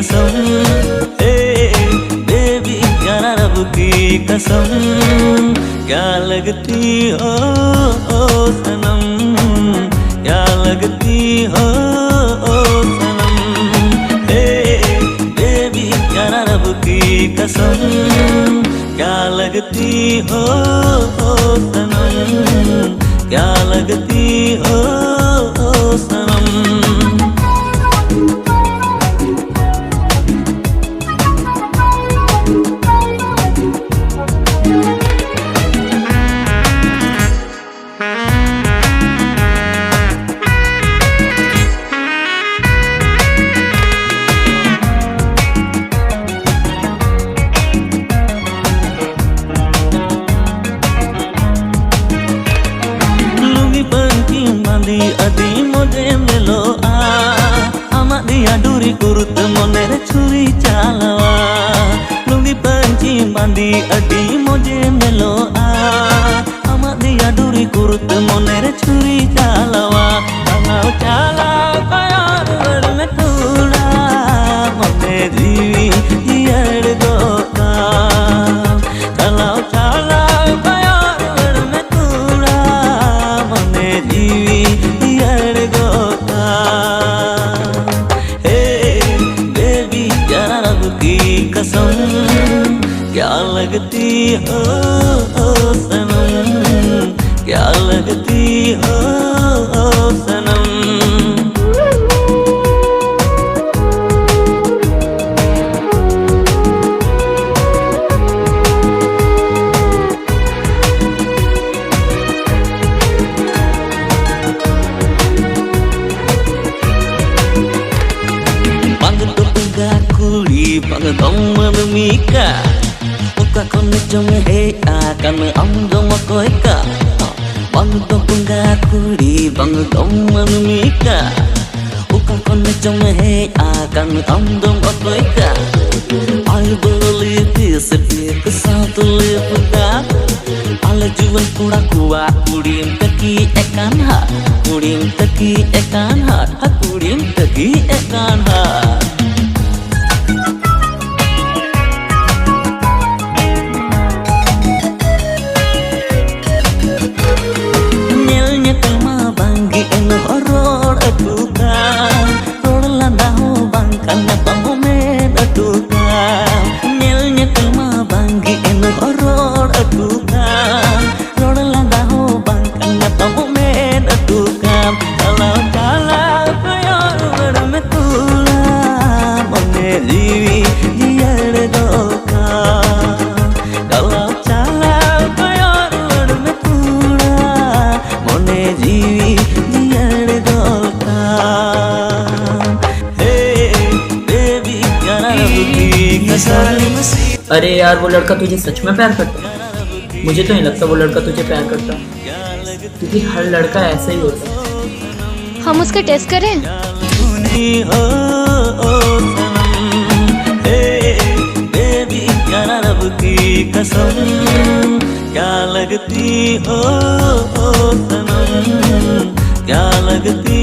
कसम, बेबी यारा रब की कसम, क्या लगती हो सनम, क्या लगती हो सनम, बेबी यारा रब की कसम, क्या लगती हो सनम, क्या लगती हो सनम। अदी मोजे मेलो आमाक दिया डुरी कुरुत मोनेर छुरी चालावा, लुंगी पंची बांधी अदी मोजे मेलो आमाक दिया डुरी कुरुत मोनेर छुरी चालावा, चालाव चालाव कायार वर में थोड़ा मोने जीवी जियर गोता, चालाव चालाव कायार वर में थोड़ा मोने जीवी कसम, क्या लगती हो सनम, क्या लगती हो सनम। Bang dong menumika, muka kone jong hei akan am dong makoika. Bang dong punggak kuli, bang dong menumika, muka kone jong hei akan am dong makoika. I believe this is kesal tulis budak, ala jual kuda kuat kudim teki ekan hat, kudim teki ekan hat, kudim teki ekan hat. अरे यार, वो लड़का तुझे सच में प्यार करता है? मुझे तो नहीं लगता वो लड़का तुझे प्यार करता, क्योंकि हर लड़का ऐसा ही होता है। हम उसका टेस्ट करें? बेबी यारा रब की कसम, क्या लगती हो सनम, क्या लगती